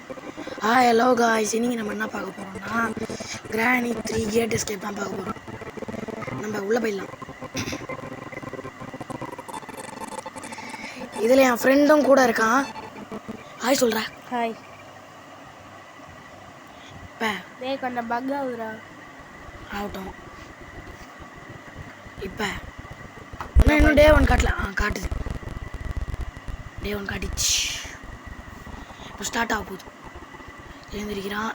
Hello guys, இன்னைக்கு நம்ம என்ன பார்க்க போகிறோம்னா கிரானி 3 கேட் எஸ்கேப் தான் பார்க்க போகிறோம். நம்ம உள்ளே போயிடலாம். இதில் என் ஃப்ரெண்டும் கூட இருக்கான். ஹாய் சொல்கிறா. ஹாய். இப்போ கொஞ்சம் பக் ஆகுதுடா. ஆகட்டும். இப்போ இன்னும் டே 1 காட்டல. காட்டுது. டே 1 காட்டிச்சு. இப்போ ஸ்டார்ட் ஆக போகுது. எழுந்திருக்கிறான்.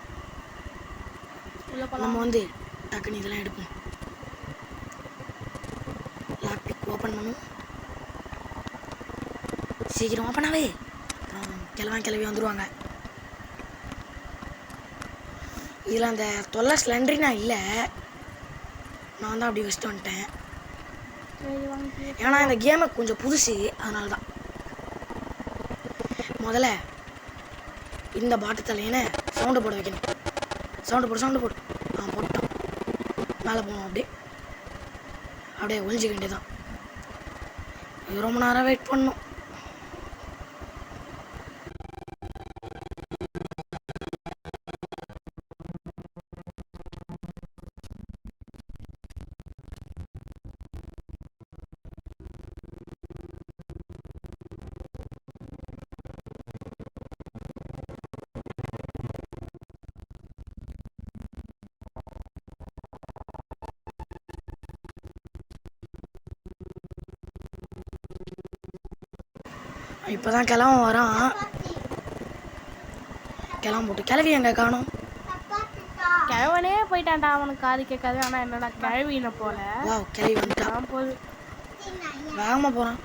நம்ம வந்து டக்குன்னு இதெல்லாம் எடுப்போம். லாக் பிக் ஓப்பன் பண்ணும். சீக்கிரம் ஓப்பன் ஆகவே. கிளவி வந்துடுவாங்க. இதில் அந்த தொல்லை ஸ்லெண்டரினா இல்லை, நான் தான் அப்படி வச்சுட்டு வந்துட்டேன். ஏன்னா இந்த கேமை கொஞ்சம் புதுசு, அதனால தான். முதல்ல இந்த பாட்டு தலையின சவுண்டு போட வைக்கணும். சவுண்டு போடு. போட்டோம். மேலே போகணும். அப்படியே ஒழிஞ்சிக்க வேண்டியதான். இது ரொம்ப நேரம் வெயிட் பண்ணணும். இப்போதான் கிளம்ப வரான். போட்டு கிளவி எங்க காணும். கிழவனே போயிட்டான்டா. அவனுக்கு காது கேட்காது. ஆனால் என்னடா கிழவின போல. கிளவி வந்துட்டான். போகுது. வேகமாக போகிறான்.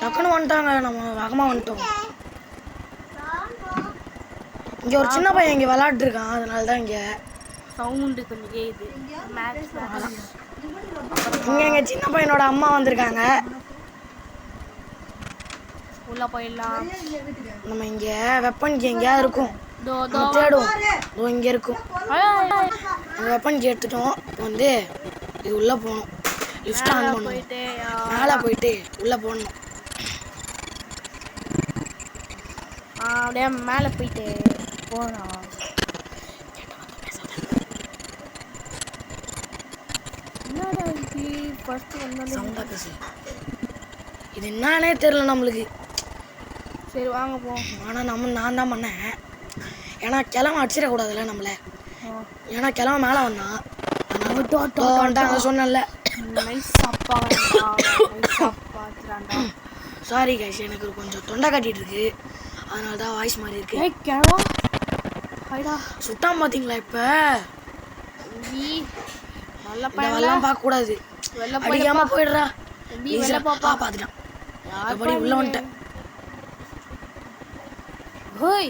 டக்குன்னு வந்துட்டாங்க. நம்ம வேகமாக வந்துட்டோம். இங்கே ஒரு சின்ன பையன் இங்கே விளாட்ருக்கான். அதனால தான் இங்கே சவுண்டு கொஞ்சம் கேட்குது. இங்கே எங்கள் சின்ன பையனோட அம்மா வந்திருக்காங்க. உள்ள போயிடலாம். நம்ம இங்க வெப்பன் கீ எங்கேயா இருக்கும். தேடுவோம். இங்க இருக்கும். வெப்பன் கீ எடுத்துட்டோம். வந்து இது உள்ள போகணும். லிஃப்ட் ஆன் பண்ணணும். மேலே போயிட்டு உள்ள போகணும். அப்படியே மேலே போயிட்டு போகணும். இது என்னன்னே தெரியல நம்மளுக்கு. சரி வாங்க போ. ஆனால் நான் தான் பண்ணேன். ஏன்னா கிளம்ப அடிச்சிடக்கூடாதுல்ல நம்மள. ஏன்னா கிளம்ப மேலே வந்தான். சொன்னல. சாரி கைஸ், எனக்கு கொஞ்சம் தொண்டை கட்டிட்டு இருக்கு. அதனால தான் வாய்ஸ் மாதிரி இருக்கு. சுட்டான் பார்த்தீங்களா? இப்போ வெள்ளம் பார்க்கக்கூடாது. அடிக்காம போயிடுறா. பார்த்துட்டான். அப்படி உள்ள வந்துட்டேன்.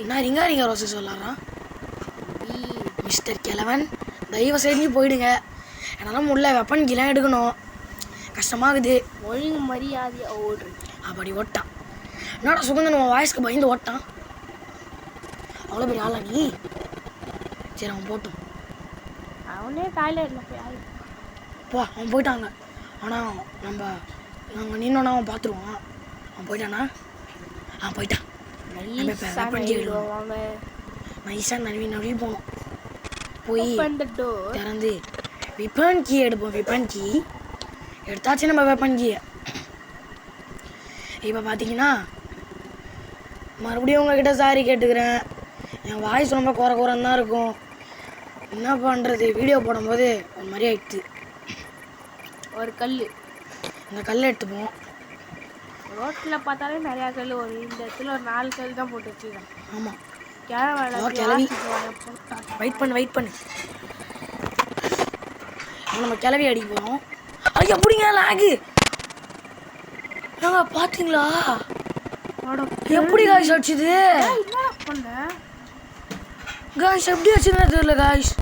நான் ரிங்கா ரோசஸ் சொல்லலாம். மிஸ்டர் கிழவன், தயவு செஞ்சு போயிடுங்க. என்னால் உள்ள வெப்பன் கீழே எடுக்கணும். கஷ்டமாகுது. ஒழுங்கு மரியாதையா ஓடுற. அப்படி ஓட்டான். என்னடா சுகந்தன் உன் வாய்ஸ்க்கு பயந்து ஓட்டான். அவ்வளோ பெரிய ஆளா நீ? சரி, அவன் போட்டும். அவனே டாய்லெட்டில் போய் அவன் போயிட்டாங்க. ஆனால் நாங்கள் நின்னோன்னா அவன் பார்த்துருவான். அவன் போயிட்டானா? போயிட்டான். நைஸாக நழுவி போகணும். போய் திறந்து வெப்பன் கீ எடுப்போம். வெப்பன் கீ எடுத்தாச்சு நம்ம. வெப்பன் கீயை இப்போ பார்த்தீங்கன்னா மறுபடியும் உங்ககிட்ட சாரி கேட்டுக்கிறேன். என் வாய்ஸ் ரொம்ப குறைன்னு தான் இருக்கும். என்ன பண்ணுறது, வீடியோ போடும்போது ஒரு மாதிரி ஆயிடுச்சு. ஒரு கல், இந்த கல் எடுத்துப்போம். ரோட்டில் பார்த்தாலே நிறையா கல். இந்த இடத்துல ஒரு 4 கல் தான் போட்டு வச்சுருக்கேன். ஆமாம். கிளவி வெயிட் பண்ணு. நம்ம கிளவி அடிக்க போகிறோம். ஐயா எப்படிங்க லாகு? நாங்க பார்த்தீங்களா எப்படி காய்ஸ் அடிச்சுது? காய்ஸ் எப்படி அடிச்சுதுன்னே தெரியல. காய்ஸ்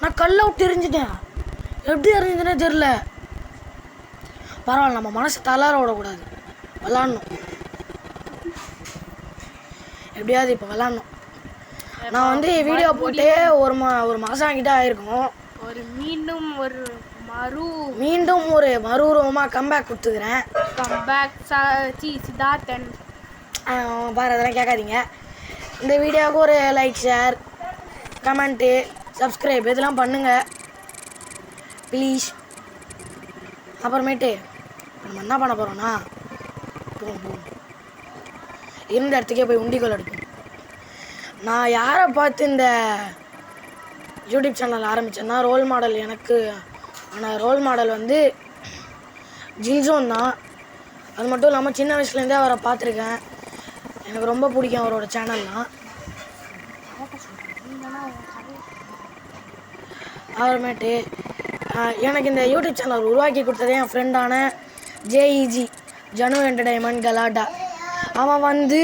நான் கல்லை விட்டு எரிஞ்சிட்டேன். எப்படி எரிஞ்சுதுன்னே தெரியல. பரவாயில்ல, நம்ம மனசை தளர விடக்கூடாது. விளாட்ணும். எப்படியாவது இப்போ விளாட்ணும். நான் வந்து வீடியோ போட்டு ஒரு மாதம் கிட்ட ஆயிருக்கும். மீண்டும் ஒரு மறுரூபமாக கம்பேக் கொடுத்துக்கிறேன். சித்தார்த்தன் பாரு, அதெல்லாம் கேட்காதீங்க. இந்த வீடியோவுக்கு ஒரு லைக், ஷேர், கமெண்ட்டு, சப்ஸ்கிரைப் இதெல்லாம் பண்ணுங்கள் ப்ளீஸ். அப்புறமேட்டு நம்ம என்ன பண்ண போகிறோன்னா போகும் இருந்த இடத்துக்கே போய் உண்டிகோல் எடுப்போம். நான் யாரை பார்த்து இந்த யூடியூப் சேனல் ஆரம்பித்தேன்னா ரோல் மாடல் எனக்கு ஆனால் ரோல் மாடல் வந்து ஜில்ஜோன் தான். அது மட்டும் இல்லாமல் சின்ன வயசுலேருந்தே அவரை பார்த்துருக்கேன். எனக்கு ரொம்ப பிடிக்கும் அவரோட சேனல்லாம். அப்புறமேட்டு எனக்கு இந்த யூடியூப் சேனல் உருவாக்கி கொடுத்ததே என் ஃப்ரெண்டான ஜேஇஜி ஜனு என்டர்டைன்மெண்ட் கலாட்டா. அவன் வந்து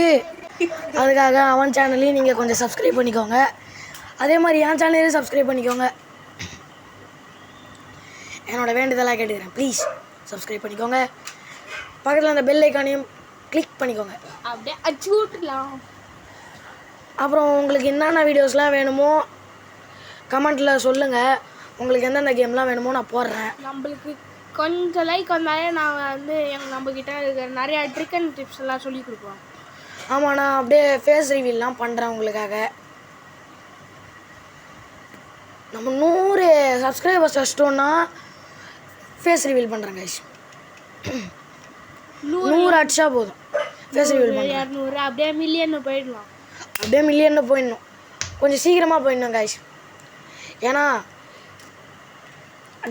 அதுக்காக அவன் சேனல்லையும் நீங்கள் கொஞ்சம் சப்ஸ்கிரைப் பண்ணிக்கோங்க. அதே மாதிரி என் சேனலையும் சப்ஸ்கிரைப் பண்ணிக்கோங்க. என்னோடய வேண்டுதலாக கேட்டுக்கிறேன். ப்ளீஸ் சப்ஸ்கிரைப் பண்ணிக்கோங்க. பக்கத்தில் அந்த பெல் ஐக்கானையும் கிளிக் பண்ணிக்கோங்க. அப்படியே அச்சு விட்டுலாம். அப்புறம் உங்களுக்கு என்னென்ன வீடியோஸ்லாம் வேணுமோ கமெண்ட்டில் சொல்லுங்கள். உங்களுக்கு எந்தெந்த கேம்லாம் வேணுமோ நான் போடுறேன். நம்மளுக்கு கொஞ்சம் லைக் வந்தாலே நாங்கள் வந்து நம்மக்கிட்ட இருக்கிற நிறையா ட்ரிக் அண்ட் டிப்ஸ் எல்லாம் சொல்லி கொடுப்போம். ஆமாம், நான் அப்படியே ஃபேஸ் ரிவீல்லாம் பண்ணுறேன் உங்களுக்காக. நம்ம 100 சப்ஸ்கிரைபர்ஸ் வச்சிட்டோன்னா ஃபேஸ் ரிவீல் பண்ணுறேன் கைஸ். 100 அடிச்சா போதும் ஃபேஸ் ரிவீல் பண்ணுறேன். 200 அப்படியே மில்லியன் போயிடலாம். அப்படியே மில்லியன் போயிடணும். கொஞ்சம் சீக்கிரமாக போயிடணும் கைஸ். ஏன்னா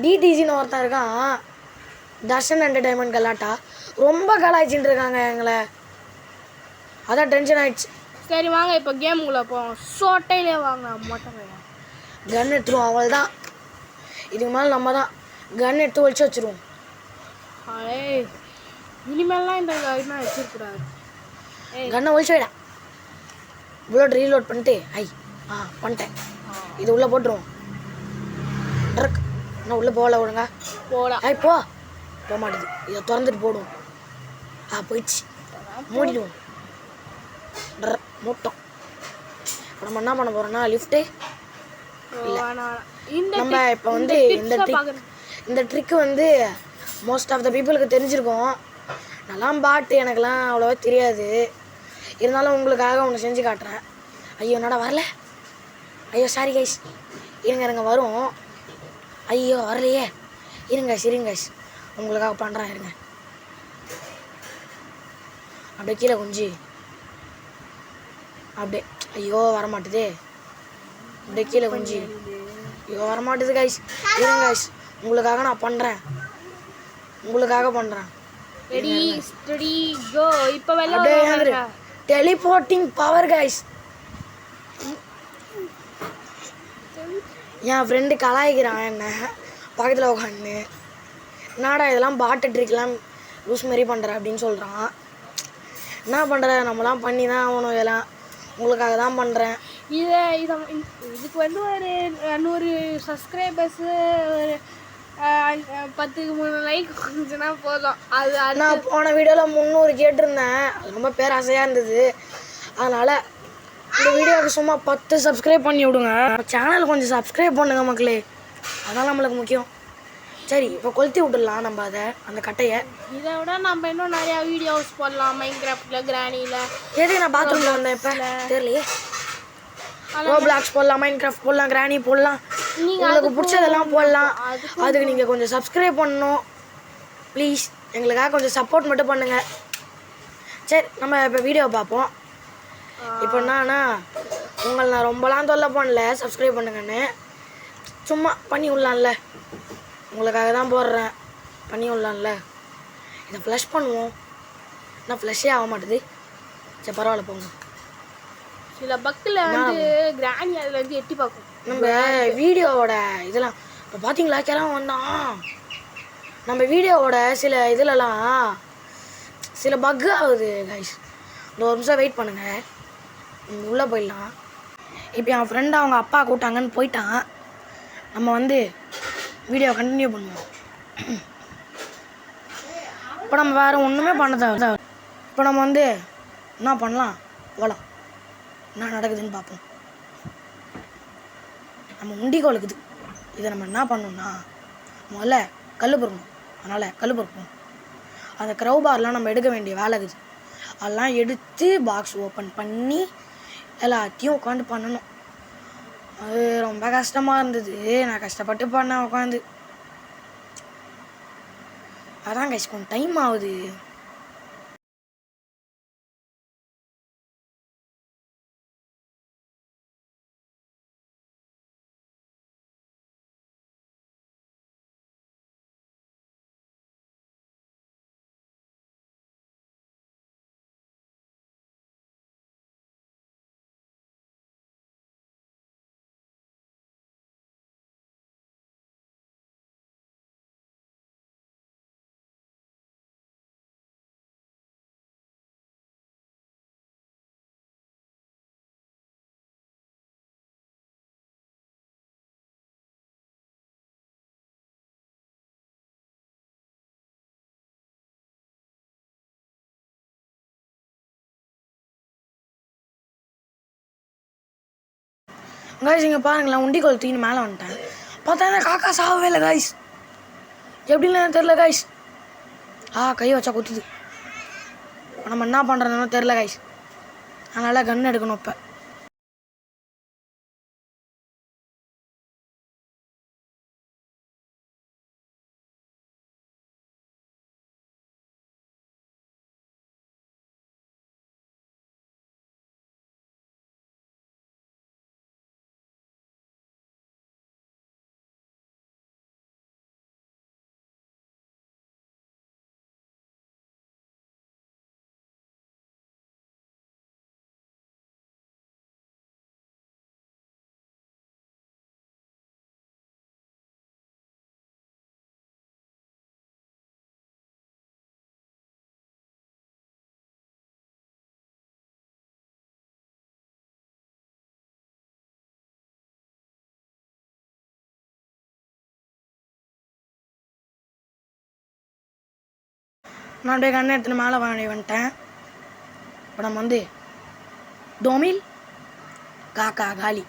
டிடிசின்னு ஒருத்தன் இருக்கான், தர்ஷன் என்டர்டைன்மெண்ட் கலாட்டா, ரொம்ப கலாய்ச்சின்னு இருக்காங்க எங்களை. அதான் டென்ஷன் ஆகிடுச்சு. சரி வாங்க இப்போ கேமுக்குள்ளே போவோம். சோட்டையிலே வாங்க மொட்டை கன் எடுத்துருவோம். அவள் தான் இதுக்கு மேலே நம்ம தான் கன் எடுத்து ஒழிச்சு வச்சுருவோம். இனிமேல்லாம் இந்த கன்னை வச்சிருக்கூடாது. கன்னை ஒழிச்சு விட புல்லட் ரீலோட் பண்ணிட்டு பண்ணிட்டேன். இது உள்ளே போட்டுருவோம். ட்ரக் இன்னும் உள்ளே போகல விடுங்க. போகலாம். போக மாட்டேது. இதை திறந்துட்டு போடுவோம். போயிடுச்சு. மூடிடுவோம். மூட்டோம். இப்போ நம்ம என்ன பண்ண போகிறோம்னா லிஃப்ட்டு நம்ம இப்போ வந்து இந்த ட்ரிக்கு வந்து மோஸ்ட் ஆஃப் த பீப்புளுக்கு தெரிஞ்சிருக்கோம். நான்லாம் பாட்டு எனக்குலாம் அவ்வளோவா தெரியாது. இருந்தாலும் உங்களுக்காக ஒன்று செஞ்சு காட்டுறேன். ஐயோ என்னடா வரல. ஐயோ சாரி கைஸ், இருங்க வரும். ஐயோ வரலையே. இருங்க கைஸ் உங்களுக்காக பண்ணுறேன். இருங்க அப்படியே கீழே குஞ்சு அப்படியே. ஐயோ வரமாட்டுதே. அப்படியே கீழே குஞ்சு. ஐயோ வரமாட்டுது கைஸ். இருங்க கைஸ் உங்களுக்காக நான் பண்ணுறேன். ரெடி ஸ்டடி கோ. இப்போ அப்படியே டெலிபோர்ட்டிங் பவர் கைஸ். என் ஃப்ரெண்டு கலாய்க்கிறான் என்ன பக்கத்தில் உட்காந்து. என்னடா இதெல்லாம் பாட்டு ட்ரிக்லாம் லூஸ் மாரி பண்ணுற அப்படின்னு சொல்கிறான். என்ன பண்ணுற, நம்மலாம் பண்ணி தான் ஆகணும். இதெல்லாம் உங்களுக்காக தான் பண்ணுறேன். இதுக்கு வந்து ஒரு 100 சப்ஸ்கிரைபர்ஸு ஒரு 10 லைக் வந்துச்சுன்னா போதும். அது நான் போன வீடியோவில் 300 கேட்டிருந்தேன். அது ரொம்ப பேராசையாக இருந்தது. அதனால் இந்த வீடியோவுக்கு சும்மா 10 சப்ஸ்கிரைப் பண்ணி விடுங்க. சேனல் கொஞ்சம் சப்ஸ்கிரைப் பண்ணுங்க மக்களே. அதான் நம்மளுக்கு முக்கியம். சரி இப்போ கொளுத்தி விட்டுடலாம் நம்ம அந்த கட்டையை. இதை விட நம்ம இன்னும் நிறையா வீடியோஸ் போடலாம். மைன்கிராஃப்டில், கிரானியில். எது நான் பாத்ரூமில் வந்தேன் இப்போ தெரியலையே. ரோப்ளாக்ஸ் போடலாம், மைன்கிராஃப்ட் போடலாம், கிரானி போடலாம். உங்களுக்கு பிடிச்சதெல்லாம் போடலாம். அதுக்கு நீங்கள் கொஞ்சம் சப்ஸ்கிரைப் பண்ணணும் ப்ளீஸ். எங்களுக்காக கொஞ்சம் சப்போர்ட் மட்டும் பண்ணுங்கள். சரி நம்ம இப்போ வீடியோ பார்ப்போம். இப்போ என்னன்னா உங்களை நான் ரொம்பலாம் தொல்லை பண்ணல, சப்ஸ்கிரைப் பண்ணுங்கன்னு. சும்மா பண்ணி விடலாம்ல, உங்களுக்காக தான் போடுறேன். பண்ணி விடலாம்ல. இதை ஃப்ளஷ் பண்ணுவோம். ஆனால் ஃப்ளஷ்ஷே ஆக மாட்டுது. சரி பரவாயில்ல போங்க. சில பக்கில் வந்து கிராணி அதில் வந்து எட்டி பார்க்கும். நம்ம வீடியோவோட இதெல்லாம் இப்போ பார்த்தீங்களா கிளம்ப வந்தான். நம்ம வீடியோவோட சில இதிலலாம் சில பக்கு ஆகுது கைஸ். ஒரு நிமிஷம் வெயிட் பண்ணுங்கள், உள்ளே போயிடலாம். இப்போ என் ஃப்ரெண்டு அவங்க அப்பா கூட்டாங்கன்னு போயிட்டான். நம்ம வந்து வீடியோ கண்டினியூ பண்ணுவோம். இப்போ நம்ம வேறு ஒன்றுமே பண்ண தேவை. இப்போ நம்ம வந்து என்ன பண்ணலாம், போகலாம். என்ன நடக்குதுன்னு பார்ப்போம். நம்ம உண்டிகோல் இருக்குது. இதை நம்ம என்ன பண்ணணும்னா முதல்ல கல் பொறுக்கணும். அதனால் கல் பொறுக்கணும். அந்த க்ரௌ பார்லாம் நம்ம எடுக்க வேண்டிய வேலை இருக்குது. அதெல்லாம் எடுத்து பாக்ஸ் ஓப்பன் பண்ணி எல்லாத்தையும் உட்காந்து பண்ணணும். அது ரொம்ப கஷ்டமாக இருந்தது. நான் கஷ்டப்பட்டு பண்ணேன் உட்காந்து. அதான் கைஸ் கொஞ்சம் டைம் ஆகுது. காய்ஸ் இங்கே பாருங்களேன், உண்டிக்கோல் தூக்கின்னு மேலே வந்துட்டேன். பார்த்தா என்ன காக்கா சாகவே இல்லை காய்ஸ். எப்படின்னு தெரில காய்ஸ். கையை வச்சா குத்துது. நம்ம என்ன பண்ணுறதுன்னு தெரில காய்ஸ். அதனால் கன் எடுக்கணும். இப்போ நான் அப்படியே கண்ணை எடுத்துன்னு மேலே வந்துட்டேன். இப்போ நம்ம வந்து டோமில் காக்கா காலி.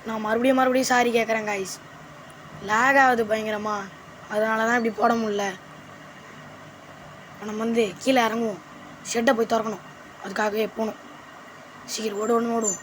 நான் மறுபடியும் சாரி கேட்குறேன் காய்ஸ். லேக் ஆகுது பயங்கரமா. அதனால தான் இப்படி போட முடியல. நம்ம வந்து கீழே இறங்குவோம். ஷெட்டை போய் திறக்கணும். அதுக்காகவே போகணும். சீக்கிரம் ஓடுவோம்.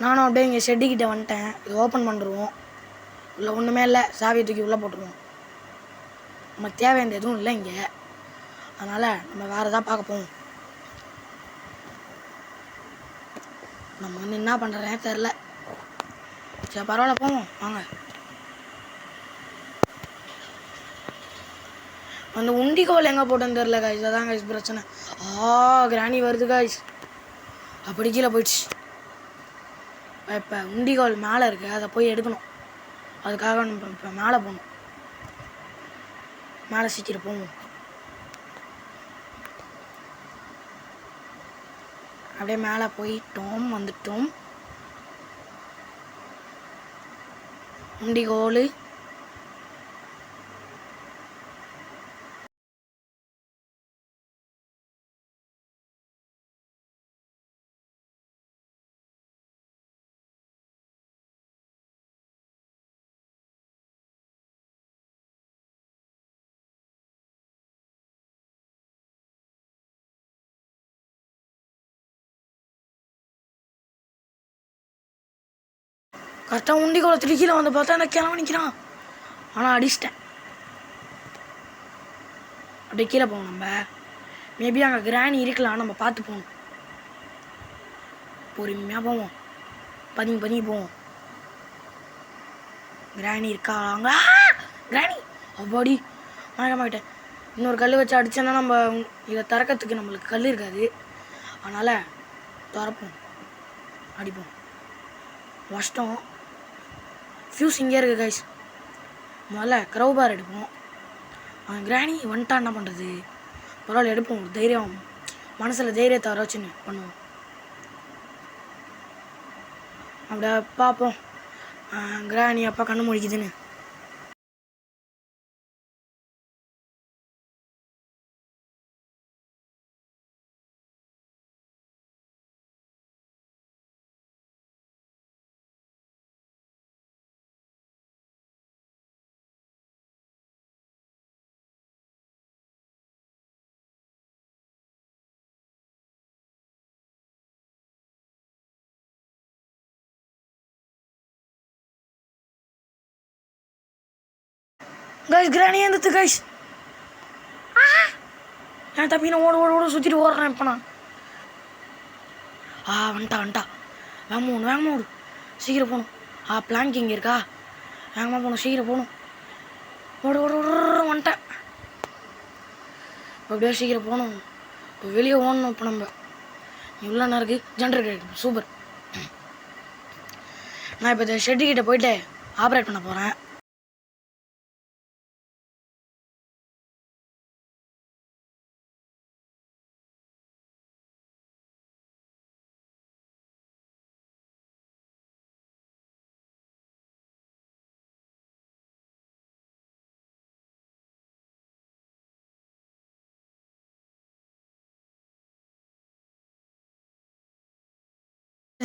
நானும் அப்படியே இங்கே ஷெட்டுக்கிட்ட வந்துட்டேன். இது ஓப்பன் பண்ணிடுவோம். இல்லை ஒன்றுமே இல்லை, சாவியை தூக்கி உள்ளே போட்டுருவோம். நமக்கு தேவையான எதுவும் இல்லை இங்கே. அதனால் நம்ம வேறு எதாவது பார்க்க போவோம். நம்ம வந்து என்ன பண்ணுறதே தெரில. சரி பரவாயில்ல, போவோம் வாங்க. அந்த உண்டிக்கோல் எங்கே போட்டோன்னு தெரில காய்ஸ். அதான் காய்ஸ் பிரச்சனை. கிராணி வருது காய்ஸ். அப்படி கீழே போயிடுச்சு. இப்போ உண்டிக்கோல் மேலே இருக்குது, அதை போய் எடுக்கணும். அதுக்காக நம்ம இப்போ மேலே போகணும். மேலே சீக்கிரம் போவோம். அப்படியே மேலே போயிட்டோம், வந்துட்டோம். உண்டிக்கோல் கரெக்டாக உண்டிக்கோலை கீழே வந்து பார்த்தா அந்த கிளம்ப நிற்கிறான். ஆனால் அடிச்சிட்டேன். அப்படியே கீழே போவோம். நம்ம மேபி அங்கே கிராணி இருக்கலாம், நம்ம பார்த்து போகணும். பொறுமையாக போவோம். பதுங்கி போவோம். கிராணி இருக்கா அங்கே? கிராணி அவ்வாடி மறக்கமாக்கிட்டேன். இன்னொரு கல் வச்சு அடித்தோன்னா நம்ம இதை திறக்கிறதுக்கு நம்மளுக்கு கல் இருக்காது. அதனால் திறப்போம், அடிப்போம். கஷ்டம். ஃபியூஸ் இங்கே இருக்குது கைஸ். முதல்ல க்ரௌபார் எடுப்போம். கிராணி வந்துட்டா என்ன பண்ணுறது? பரவாயில்ல எடுப்போம். தைரியம், மனசில் தைரியத்தை வர வச்சுன்னு பண்ணுவோம். அப்படியே பார்ப்போம் கிராணி அப்பா கண்ணு முடிக்குதுன்னு. கைஸ் கிராணி எழுந்துட்டு கைஸ். நான் தப்பின ஓட ஓட ஓட சுற்றிட்டு ஓடுறேன் இப்போ நான். வந்துட்டா வேகமாக ஓடு சீக்கிரம் போகணும். பிளாங்க் இங்கே இருக்கா, வேகமாக போகணும் சீக்கிரம் போகணும். ஓடு ஓடு ஓடு வந்துட்டேன். அப்படியே சீக்கிரம் போகணும், வெளியே ஓடணும். இப்போ நம்ம இவ்வளோ நேரம் இருக்குது ஜென்ரேட்டர் சூப்பர். நான் இப்போ இந்த ஷெட்டுக்கிட்ட போயிட்டு ஆப்ரேட் பண்ண போகிறேன்.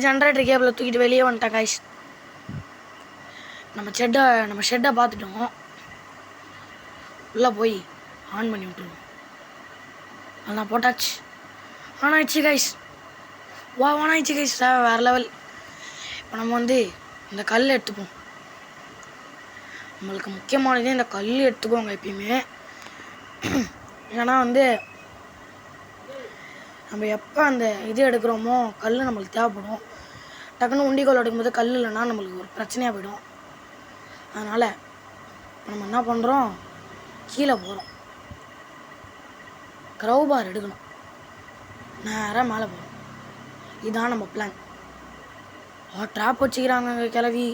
ஜென்ரேட்டர் கேபிளை தூக்கிட்டு வெளியே வந்துட்டேன் கைஸ். நம்ம ஷெட்டை பார்த்துட்டோம். உள்ளே போய் ஆன் பண்ணி விட்டுருவோம். அதான் போட்டாச்சு, ஆன் ஆயிடுச்சு கைஸ். ஆன் ஆயிடுச்சு கைஸ், வேறு லெவல். இப்போ நம்ம வந்து இந்த கல் எடுத்துப்போம். நம்மளுக்கு முக்கியமானதே இந்த கல் எடுத்துக்கோங்க எப்பயுமே. ஏன்னா வந்து நம்ம எப்போ அந்த இது எடுக்கிறோமோ கல் நம்மளுக்கு தேவைப்படும். டக்குன்னு உண்டிகோல் எடுக்கும்போது கல் இல்லைன்னா நம்மளுக்கு ஒரு பிரச்சனையாக போயிடும். அதனால் நம்ம என்ன பண்ணுறோம், கீழே போகிறோம், க்ரௌபார் எடுக்கணும், நேராக மேலே போகிறோம். இதுதான் நம்ம பிளான். ட்ராப் வச்சுக்கிறாங்க கிளவி.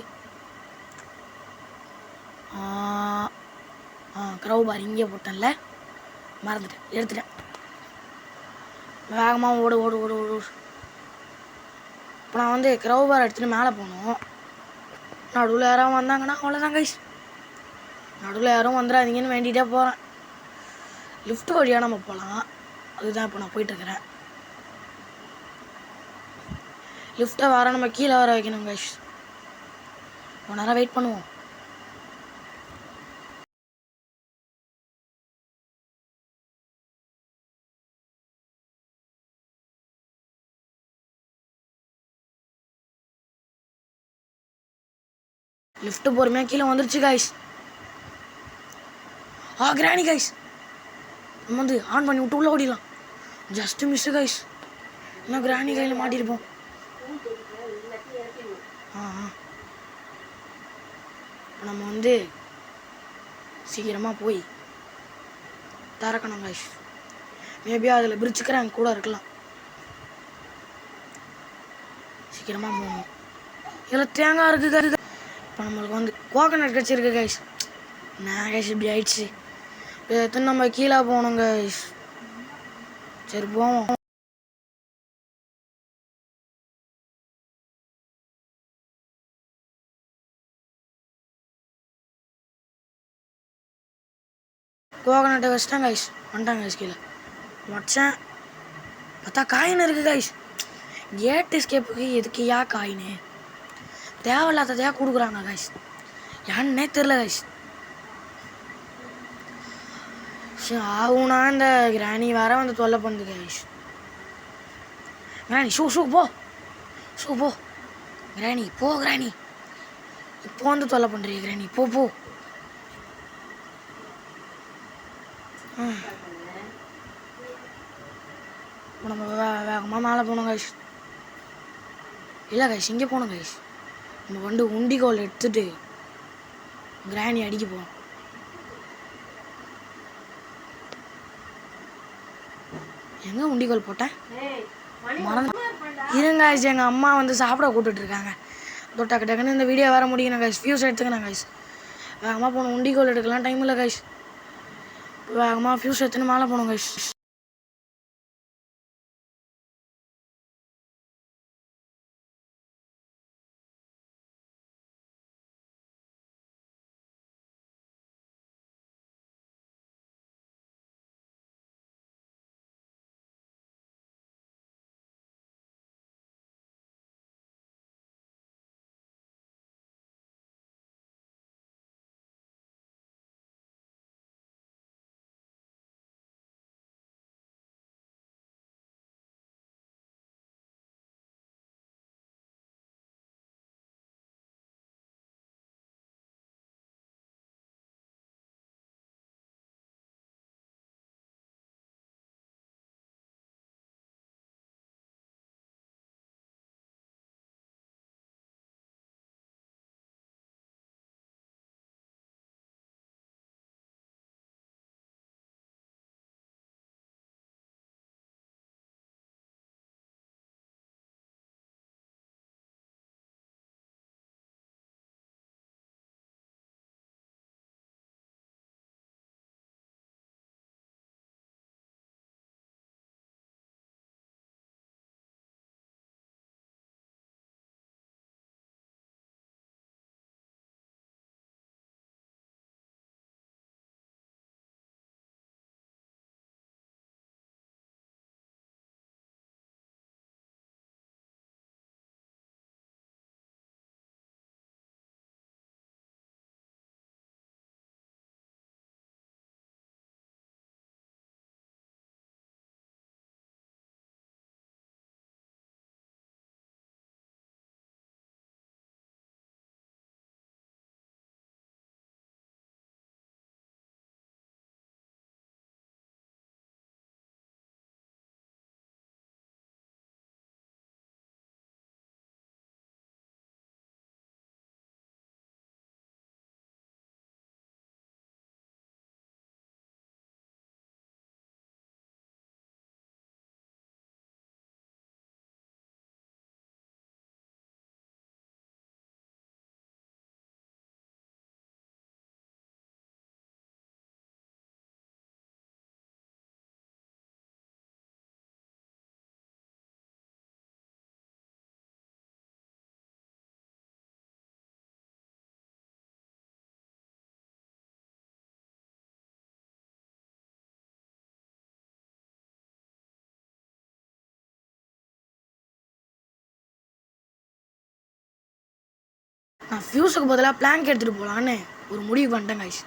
க்ரௌபார் இங்கே போட்டேன்ல, மறந்துட்டேன், எடுத்துட்டேன். வேகமாக ஓடு ஓடு ஓடு ஓடு. இப்போ நான் வந்து க்ரௌபார் எடுத்துகிட்டு மேலே போகணும். நடுவில் யாரும் வந்தாங்கன்னா அவ்வளோதான் கைஸ். நடுவில் யாரும் வந்துடாதீங்கன்னு வேண்டிகிட்டே போகிறேன். லிஃப்ட் வழியாக நம்ம போகலாம், அதுதான் இப்போ நான் போயிட்டுருக்கிறேன். லிஃப்ட்டை வர நம்ம கீழே வர வைக்கணும் கைஸ். கொஞ்ச நேரம் வெயிட் பண்ணுவோம். லிஃப்ட்டு பொறுமையாக கீழே வந்துருச்சு கைஸ். கிராணி கைஸ், நம்ம வந்து ஆன் பண்ணி விட்டு உள்ளே ஓடிடலாம். ஜஸ்ட்டு மிஸ்ஸு கைஸ், இன்னும் கிராணி கையில் மாட்டியிருப்போம். இப்போ நம்ம வந்து சீக்கிரமாக போய் திறக்கணும் கைஸ். மேபி அதில் பிரிட்ஜுக்கிறேன் கூட இருக்கலாம். சீக்கிரமாக போகணும். இதில் தேங்காய் இருக்குது கைஸ். இப்போ நம்மளுக்கு வந்து கோகனட் கிடச்சிருக்கு கைஸ். நான் கைஸ் இப்படி ஆயிடுச்சு. இப்போ எத்தனை நம்ம கீழே போகணும் கைஸ். சரி போவோம். கோகனட்டை வச்சிட்டேன் கைஸ், வந்துட்டாங்க கைஸ் கீழே வச்சேன். பார்த்தா காயின் இருக்குது கைஸ். கேட் எஸ்கேப்புக்கு எதுக்கு காயின்னு தேவையில்லாததையாக கொடுக்குறாங்க கைஸ், ஏன்னே தெரில கைஸ். ஆகுனா இந்த கிராணி வேற வந்து தொல்லை பண்ணுது கைஸ். கிராணி ஷூ போ கிராணி, போ கிராணி. இப்போ வந்து தொல்லை பண்ணுறீங்க கிராணி, போ. நம்ம வேகமாக மேலே போகணும் கைஸ். இல்லை கைஸ், இங்கே போகணும் கைஸ். நம்ம வந்து உண்டிகோல் எடுத்துட்டு கிராணி அடிக்க போகணும். எங்கே உண்டிகோல் போட்டேன் மறந்து இருங்க கைஸ். எங்கள் அம்மா வந்து சாப்பிட கூப்பிட்டுருக்காங்க. டக்குன்னு இந்த வீடியோ வர முடியணும் கைஸ். ஃபியூஸ் எடுத்துக்கணும் கைஸ். வேகமாக போகணும், உண்டிகோல் எடுக்கலாம் டைம் இல்லை கைஸ். வேகமாக ஃபியூஸ் எடுத்துன்னு மேலே போகணும் கைஸ். நான் ஃப்யூஸுக்கு பதிலாக பிளாங்க் எடுத்துகிட்டு போகலான்னு ஒரு முடிவு பண்ணிட்டேன் கைஸ்.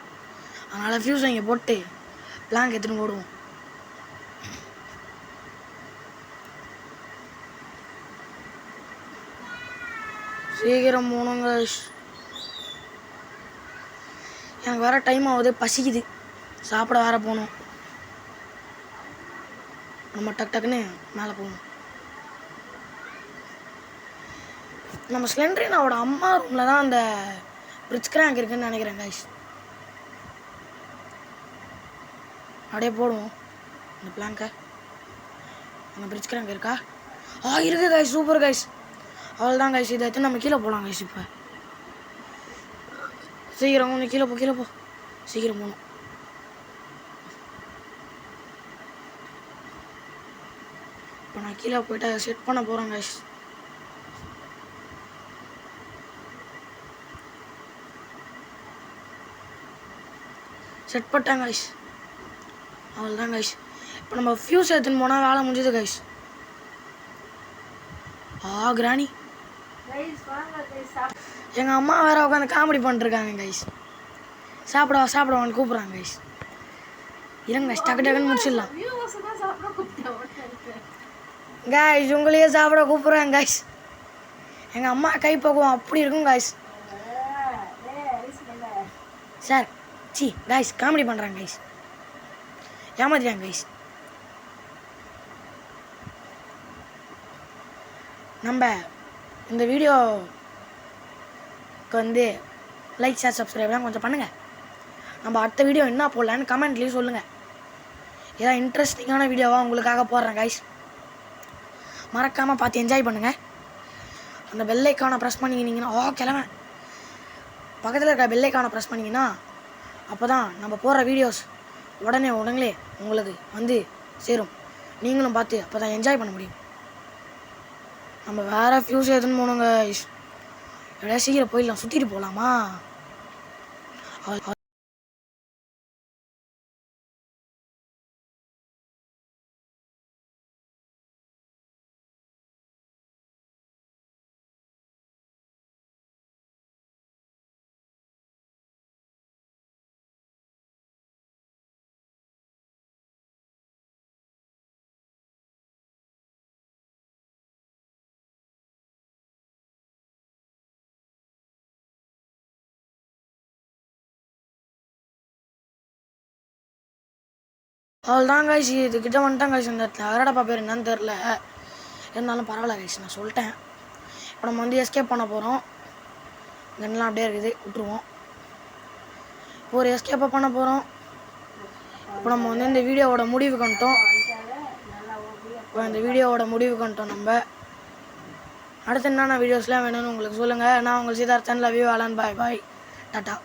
அதனால் ஃப்யூஸை இங்கே போட்டு பிளாங்க் எடுத்துகிட்டு போடுவோம். சீக்கிரம் போகணும் கைஸ். எனக்கு வேறு டைம் ஆகுது, பசிக்குது, சாப்பிட வேறு போகணும். நம்ம டக்குன்னு மேலே போகணும். நம்ம ஸ்லெண்டரினாவோட அம்மா ரூமில் தான் அந்த பிரிட்ஜ் கிராங்க் இருக்குதுன்னு நினைக்கிறேன் கைஸ். அப்படியே போடுவோம் அந்த பிளாங்கை. அந்த பிரிட்ஜ் கிராங்க் இருக்கா? இருக்கு கைஸ், சூப்பர் கைஸ். அவள் தான் கைஸ், இதை எடுத்து நம்ம கீழே போகலாம் கைஸ். இப்போ சீக்கிரம் கொஞ்சம் கீழே போ சீக்கிரம் போகணும். இப்போ நான் கீழே போய்ட்டு அதை செட் பண்ண போகிறேன் கைஸ். செட் பண்ணிட்டேன் கைஸ். அவள் தான் கைஸ். இப்போ நம்ம ஃபியூஸ் எடுத்துன்னு போனால் வேலை முடிஞ்சது கைஸ். கிராணி, எங்கள் அம்மா வேறு உட்காந்து காமெடி பண்ணிட்டுருக்காங்க கைஸ். சாப்பிடுவான்னு கூப்பிட்றாங்க கைஸ். இருங்க கைஸ், டக்குன்னு முடிச்சிடலாம் கைஸ். உங்களையே சாப்பிட கூப்பிட்றாங்க கைஸ். எங்கள் அம்மா கைப்பக்குவம் அப்படி இருக்கும் கைஸ். சார் கைஸ் காமெடி பண்ணுறாங்க கைஸ், ஏமாத்திட்டாங்க கைஸ். நம்ம இந்த வீடியோக்கு வந்து லைக், ஷேர், சப்ஸ்கிரைப்லாம் கொஞ்சம் பண்ணுங்கள். நம்ம அடுத்த வீடியோ என்ன போடலான்னு கமெண்ட்லேயும் சொல்லுங்கள். ஏதாவது இன்ட்ரெஸ்டிங்கான வீடியோவாக உங்களுக்காக போடுறேன் கைஸ். மறக்காமல் பார்த்து என்ஜாய் பண்ணுங்கள். அந்த பெல் ஐக்கானை ப்ரெஸ் பண்ணிக்கினீங்கன்னா கிளம்ப பக்கத்தில் இருக்க பெல் ஐக்கானை ப்ரெஸ் பண்ணிங்கன்னா அப்போ தான் நம்ம போடுற வீடியோஸ் உடனே உங்களுக்கு வந்து சேரும். நீங்களும் பார்த்து அப்போ தான் என்ஜாய் பண்ண முடியும். நம்ம வேறு ஃபியூஸ் எதுன்னு போகணுங்க. எப்படியா சீக்கிரம் போயிடலாம், சுற்றிட்டு போகலாமா? அவள் தான் கைஸ், இதுக்கிட்ட வந்துட்டான் கைஸ். இந்த இடத்துல யாரடப்பா பேர் என்னன்னு தெரில, இருந்தாலும் பரவாயில்ல கைஸ், நான் சொல்லிட்டேன். இப்போ நம்ம வந்து எஸ்கேப் பண்ண போகிறோம். கன்லாம் அப்படியே இருக்குது, விட்டுருவோம். இப்போ ஒரு எஸ்கேப்பை பண்ண போகிறோம். இப்போ நம்ம வந்து இந்த வீடியோவோட முடிவுக்கு வந்துட்டோம். நம்ம அடுத்து என்னென்ன வீடியோஸ்லாம் வேணும்னு உங்களுக்கு சொல்லுங்கள். நான் உங்கள் Siddharthan, love you all and bye tata.